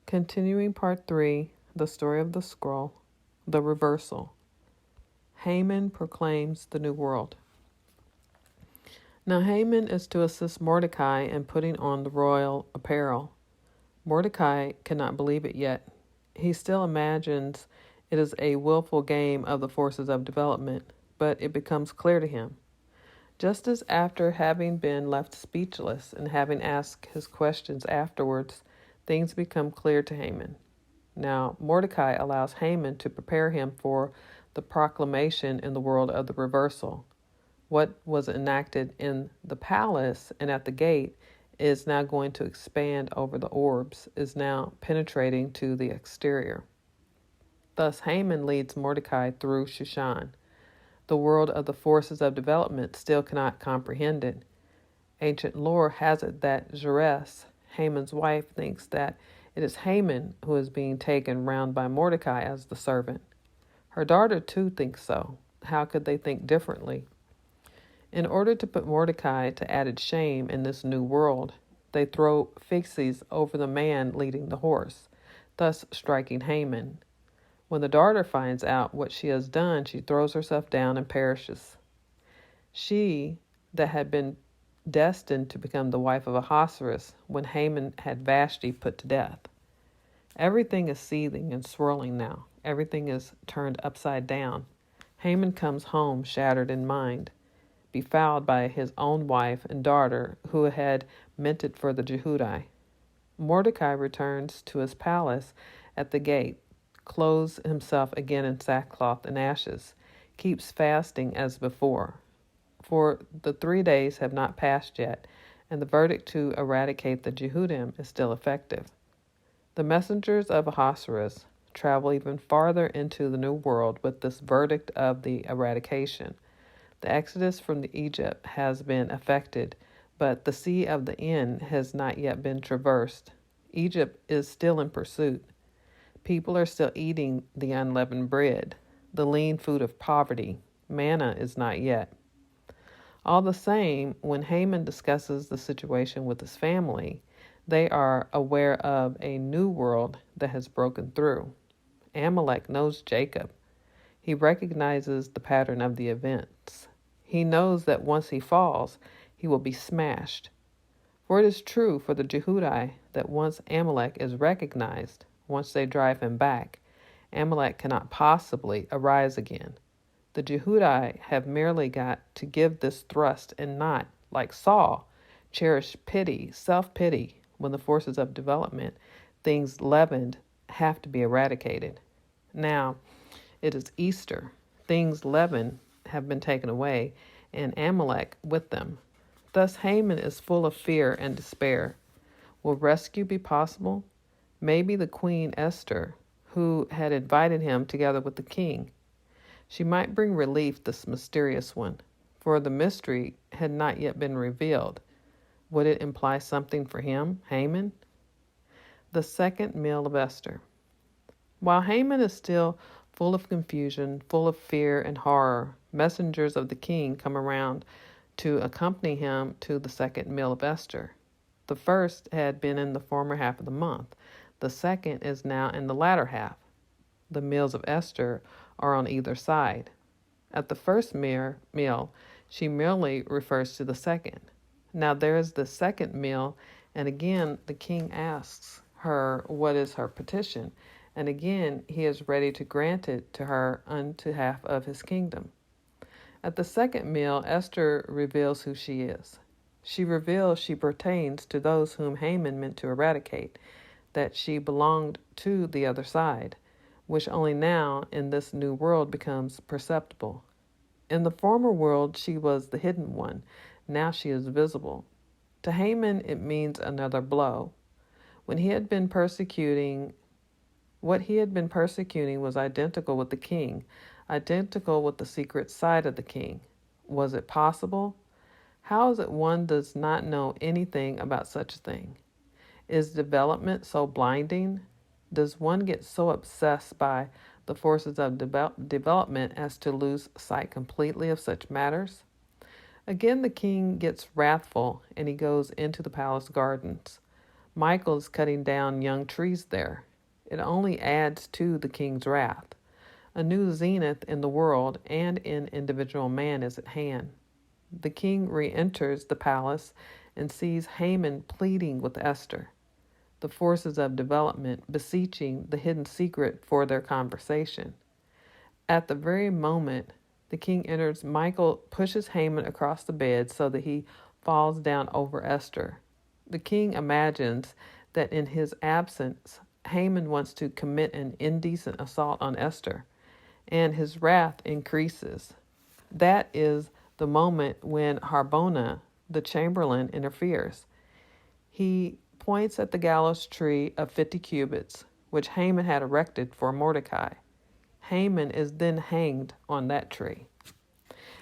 Continuing part 3, the story of the scroll, the reversal. Haman proclaims the new world. Now Haman is to assist Mordecai in putting on the royal apparel. Mordecai cannot believe it yet. He still imagines it is a willful game of the forces of development, but it becomes clear to him. Just as after having been left speechless and having asked his questions afterwards, things become clear to Haman. Now, Mordecai allows Haman to prepare him for the proclamation in the world of the reversal. What was enacted in the palace and at the gate is now going to expand over the orbs, is now penetrating to the exterior. Thus, Haman leads Mordecai through Shushan. The world of the forces of development still cannot comprehend it. Ancient lore has it that Zeresh, Haman's wife, thinks that it is Haman who is being taken round by Mordecai as the servant. Her daughter too thinks so. How could they think differently? In order to put Mordecai to added shame in this new world, they throw fig seeds over the man leading the horse, thus striking Haman. When the daughter finds out what she has done, she throws herself down and perishes. She that had been destined to become the wife of Ahasuerus when Haman had Vashti put to death. Everything is seething and swirling now. Everything is turned upside down. Haman comes home shattered in mind, befouled by his own wife and daughter who had meant it for the Jehudi. Mordecai returns to his palace at the gate, clothes himself again in sackcloth and ashes, keeps fasting as before. For the 3 days have not passed yet, and the verdict to eradicate the Jehudim is still effective. The messengers of Ahasuerus travel even farther into the new world with this verdict of the eradication. The exodus from Egypt has been effected, but the sea of the end has not yet been traversed. Egypt is still in pursuit. People are still eating the unleavened bread, the lean food of poverty. Manna is not yet. All the same, when Haman discusses the situation with his family, they are aware of a new world that has broken through. Amalek knows Jacob. He recognizes the pattern of the events. He knows that once he falls, he will be smashed. For it is true for the Jehudi that once Amalek is recognized, once they drive him back, Amalek cannot possibly arise again. The Jehudi have merely got to give this thrust and not, like Saul, cherish pity, self-pity, when the forces of development, things leavened, have to be eradicated. Now, it is Easter. Things leavened have been taken away, and Amalek with them. Thus Haman is full of fear and despair. Will rescue be possible? Maybe the Queen Esther, who had invited him together with the king. She might bring relief, this mysterious one, for the mystery had not yet been revealed. Would it imply something for him, Haman? The second meal of Esther. While Haman is still full of confusion, full of fear and horror, messengers of the king come around to accompany him to the second meal of Esther. The first had been in the former half of the month. The second is now in the latter half. The meals of Esther are on either side. At the first meal, she merely refers to the second. Now there is the second meal, and again the king asks her what is her petition, and again he is ready to grant it to her unto half of his kingdom. At the second meal, Esther reveals who she is. She reveals she pertains to those whom Haman meant to eradicate, that she belonged to the other side, which only now in this new world becomes perceptible. In the former world she was the hidden one, now she is visible. To Haman it means another blow. What he had been persecuting was identical with the king, identical with the secret side of the king. Was it possible? How is it one does not know anything about such a thing? Is development so blinding? Does one get so obsessed by the forces of development as to lose sight completely of such matters? Again the king gets wrathful, and he goes into the palace gardens. Michael is cutting down young trees there. It only adds to the king's wrath. A new zenith in the world and in individual man is at hand. The king re-enters the palace and sees Haman pleading with Esther, the forces of development beseeching the hidden secret for their conversation. At the very moment the king enters, Michael pushes Haman across the bed so that he falls down over Esther. The king imagines that in his absence, Haman wants to commit an indecent assault on Esther, and his wrath increases. That is the moment when Harbona, the chamberlain, interferes. He points at the gallows tree of 50 cubits, which Haman had erected for Mordecai. Haman is then hanged on that tree.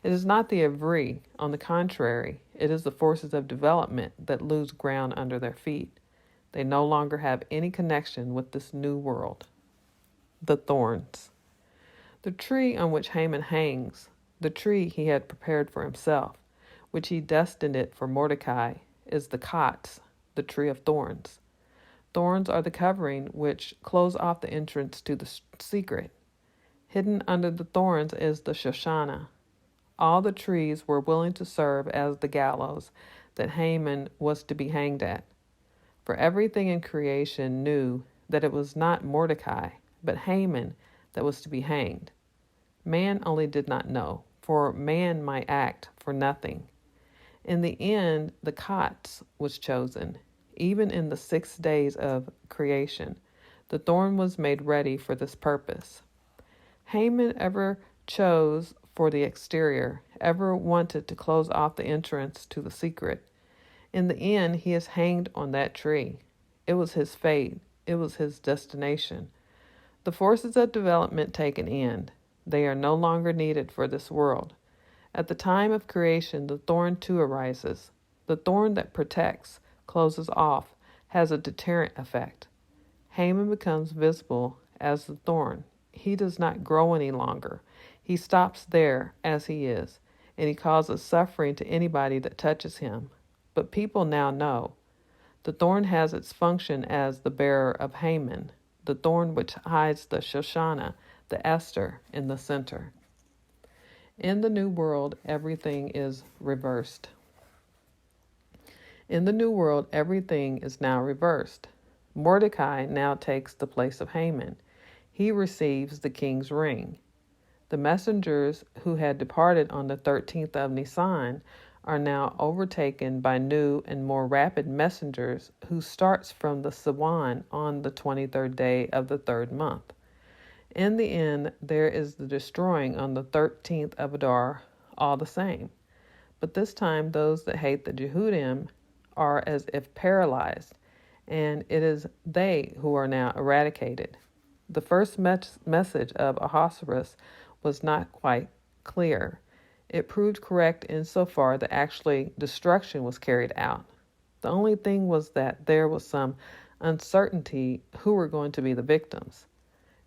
It is not the Ivri. On the contrary, it is the forces of development that lose ground under their feet. They no longer have any connection with this new world. The Thorns. The tree on which Haman hangs, the tree he had prepared for himself, which he destined it for Mordecai, is the Kotz, the tree of thorns. Thorns are the covering which close off the entrance to the secret. Hidden under the thorns is the Shoshana. All the trees were willing to serve as the gallows that Haman was to be hanged at. For everything in creation knew that it was not Mordecai, but Haman that was to be hanged. Man only did not know, for man might act for nothing. In the end, the Kotz was chosen. Even in the 6 days of creation, the thorn was made ready for this purpose. Haman ever chose for the exterior, ever wanted to close off the entrance to the secret. In the end, he is hanged on that tree. It was his fate. It was his destination. The forces of development take an end. They are no longer needed for this world. At the time of creation, the thorn too arises. The thorn that protects, closes off, has a deterrent effect. Haman becomes visible as the thorn. He does not grow any longer. He stops there as he is, and he causes suffering to anybody that touches him. But people now know. The thorn has its function as the bearer of Haman, the thorn which hides the Shoshana, the Esther, in the center. In the new world, everything is reversed. In the new world, everything is now reversed. Mordecai now takes the place of Haman. He receives the king's ring. The messengers who had departed on the 13th of Nisan are now overtaken by new and more rapid messengers who starts from the Siwan on the 23rd day of the 3rd month. In the end, there is the destroying on the 13th of Adar, all the same. But this time, those that hate the Jehudim are as if paralyzed, and it is they who are now eradicated. The first message of Ahasuerus was not quite clear. It proved correct insofar that actually destruction was carried out. The only thing was that there was some uncertainty who were going to be the victims.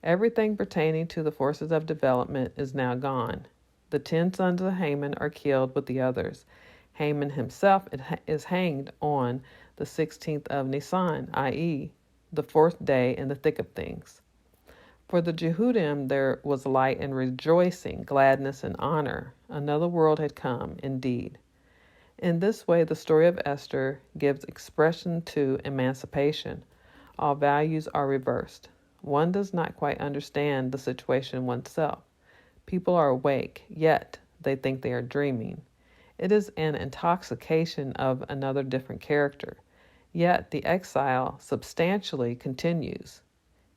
Everything pertaining to the forces of development is now gone. The 10 sons of Haman are killed with the others. Haman himself is hanged on the 16th of Nisan, i.e., the 4th day in the thick of things. For the Jehudim there was light and rejoicing, gladness and honor. Another world had come, indeed. In this way, the story of Esther gives expression to emancipation. All values are reversed. One does not quite understand the situation oneself. People are awake, yet they think they are dreaming. It is an intoxication of another different character. Yet the exile substantially continues.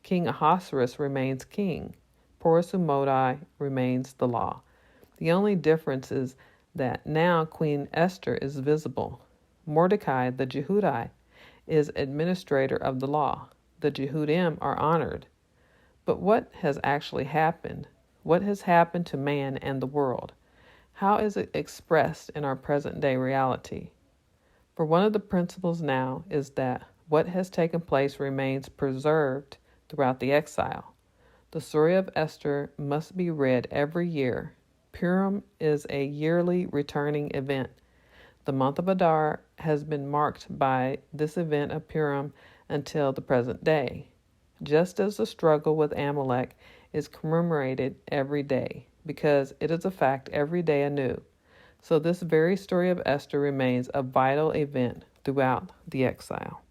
King Ahasuerus remains king. Porosumodai remains the law. The only difference is that now Queen Esther is visible. Mordecai, the Jehudai, is administrator of the law. The Jehudim are honored. But what has actually happened? What has happened to man and the world? How is it expressed in our present-day reality? For one of the principles now is that what has taken place remains preserved throughout the exile. The story of Esther must be read every year. Purim is a yearly returning event. The month of Adar has been marked by this event of Purim until the present day, just as the struggle with Amalek is commemorated every day, because it is a fact every day anew. So this very story of Esther remains a vital event throughout the exile.